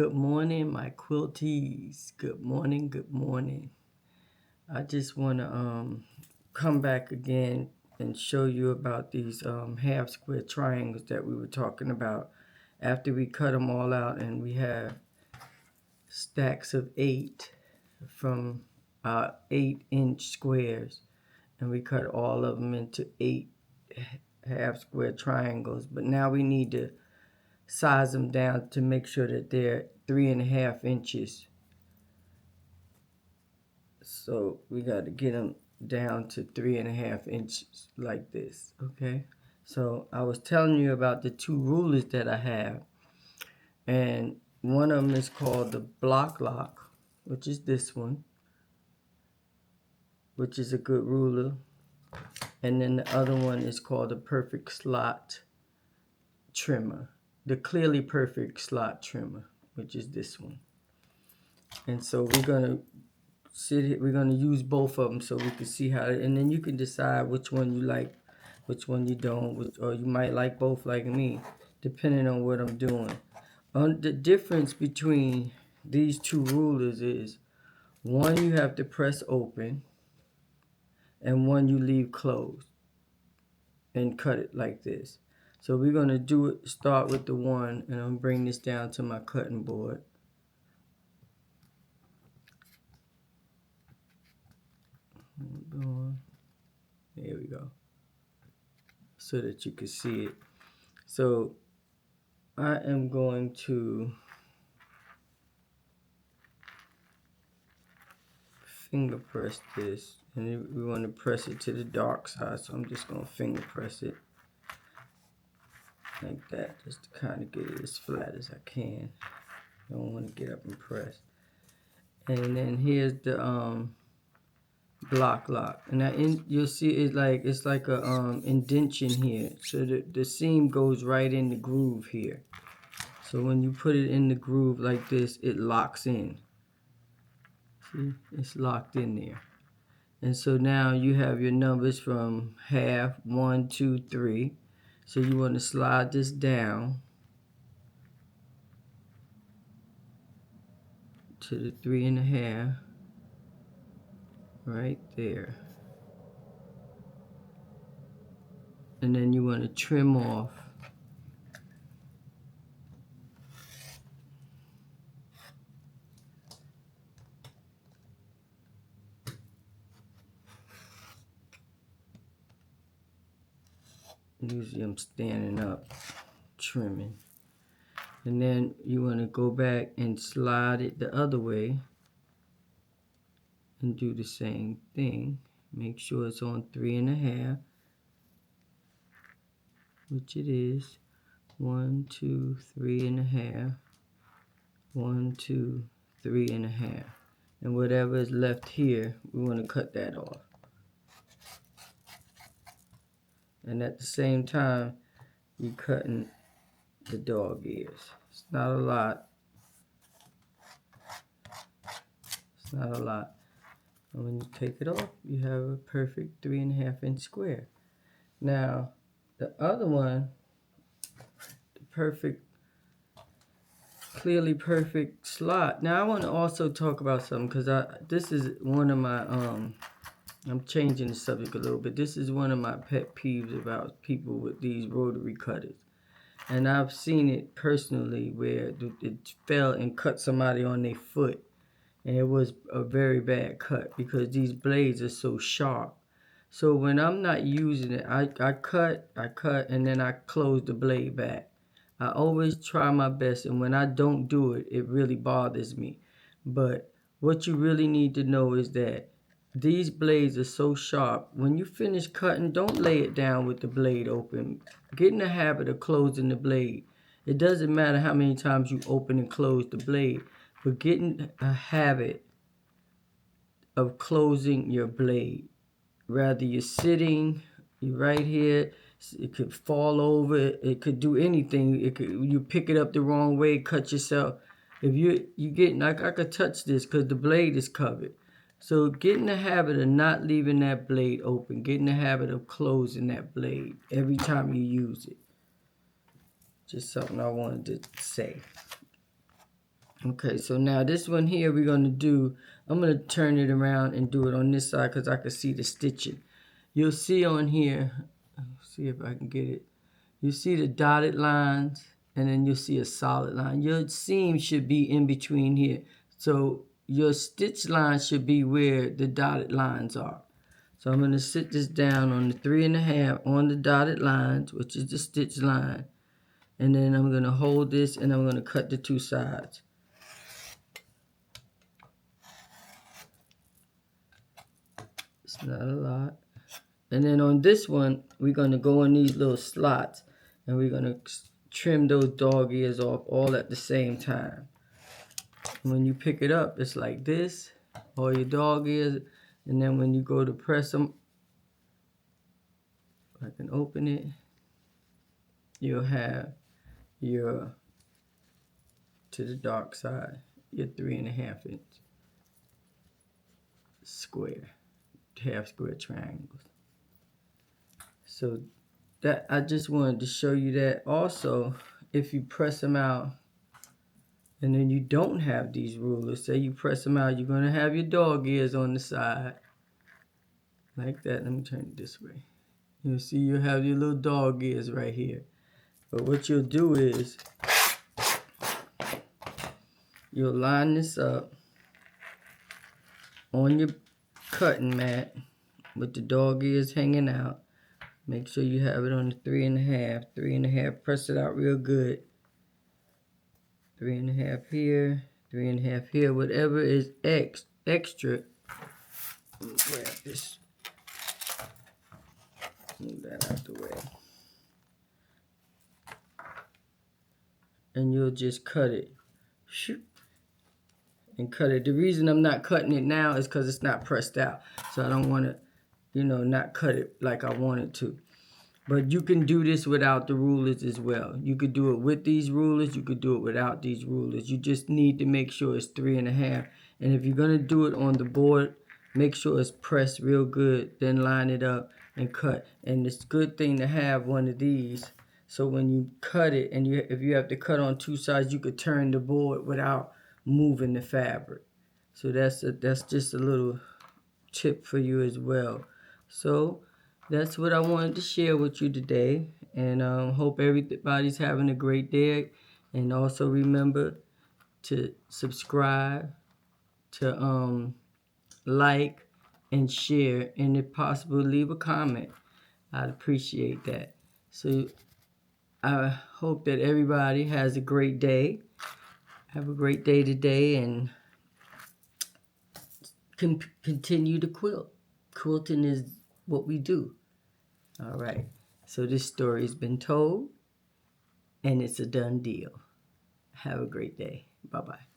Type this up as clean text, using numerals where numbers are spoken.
Good morning, my quilties. Good morning, good morning. I just want to come back again and show you about these half square triangles that we were talking about after we cut them all out, and we have stacks of 8 from 8-inch squares, and we cut all of them into 8 half square triangles. But now we need to size them down to make sure that they're 3.5 inches. So we got to get them down to 3.5 inches like this. Okay, so I was telling you about the 2 rulers that I have, and one of them is called the block lock, which is this one, which is a good ruler, and then the other one is called the perfect slot trimmer, the clearly perfect slot trimmer, which is this one. And so we're gonna we're gonna use both of them so we can see how, and then you can decide which one you like, which one you don't, or you might like both like me, depending on what I'm doing. The difference between these 2 rulers is one you have to press open and one you leave closed and cut it like this. So we're gonna start with the one, and I'm bring this down to my cutting board. There we go, so that you can see it. So I am going to finger press this, and we want to press it to the dark side, so I'm just going to finger press it like that, just to kind of get it as flat as I can. I don't want to get up and press. And then here's the block lock, and you'll see it's like a indentation here, so the seam goes right in the groove here. So when you put it in the groove like this, it locks in. See, it's locked in there. And so now you have your numbers from half, 1, 2, 3. So you want to slide this down to the 3.5 right there. And then you want to trim off usually I'm standing up trimming. And then you want to go back and slide it the other way and do the same thing. Make sure it's on 3.5, which it is. 1, 2, 3.5. 1, 2, 3.5. And whatever is left here, we want to cut that off. And at the same time, you're cutting the dog ears. It's not a lot. It's not a lot. And when you take it off, you have a perfect 3.5 inch square. Now, the other one, the clearly perfect slot. Now I want to also talk about something, because this is one of my I'm changing the subject a little bit. This is one of my pet peeves about people with these rotary cutters. And I've seen it personally where it fell and cut somebody on their foot. And it was a very bad cut because these blades are so sharp. So when I'm not using it, I cut, and then I close the blade back. I always try my best, and when I don't do it, it really bothers me. But what you really need to know is that these blades are so sharp. When you finish cutting, don't lay it down with the blade open. Get in the habit of closing the blade. It doesn't matter how many times you open and close the blade, but get in a habit of closing your blade. Rather you're sitting, you're right here, it could fall over, it could do anything. You pick it up the wrong way, cut yourself. If you get, like, I could touch this because the blade is covered. So get in the habit of not leaving that blade open. Get in the habit of closing that blade every time you use it. Just something I wanted to say. Okay, so now this one here we're going to do, I'm going to turn it around and do it on this side because I can see the stitching. You'll see on here, see if I can get it. You see the dotted lines, and then you'll see a solid line. Your seam should be in between here. So your stitch line should be where the dotted lines are. So I'm going to sit this down on the 3.5 on the dotted lines, which is the stitch line. And then I'm going to hold this and I'm going to cut the two sides. It's not a lot. And then on this one, we're going to go in these little slots and we're going to trim those dog ears off all at the same time. When you pick it up, it's like this, all your dog ears, and then when you go to press them, I can open it, you'll have your, to the dark side, your 3.5 inch square, half square triangles. So that, I just wanted to show you that. Also, if you press them out, and then you don't have these rulers, say you press them out, you're going to have your dog ears on the side. Like that. Let me turn it this way. You'll see you have your little dog ears right here. But what you'll do is, you'll line this up on your cutting mat with the dog ears hanging out. Make sure you have it on the 3.5. 3.5, press it out real good. 3.5 here, 3.5 here, whatever is extra. Let me grab this. Move that out the way. And you'll just cut it. Shoot. And cut it. The reason I'm not cutting it now is because it's not pressed out. So I don't want to, not cut it like I want it to. But you can do this without the rulers as well. You could do it with these rulers. You could do it without these rulers. You just need to make sure it's 3.5. And if you're going to do it on the board, make sure it's pressed real good. Then line it up and cut. And it's a good thing to have one of these. So when you cut it, and if you have to cut on two sides, you could turn the board without moving the fabric. So that's just a little tip for you as well. So that's what I wanted to share with you today, and hope everybody's having a great day. And also remember to subscribe, to like and share, and if possible leave a comment. I'd appreciate that. So I hope that everybody has a great day. Have a great day today, and continue to quilt. Quilting is what we do. All right. So this story's been told, and it's a done deal. Have a great day. Bye-bye.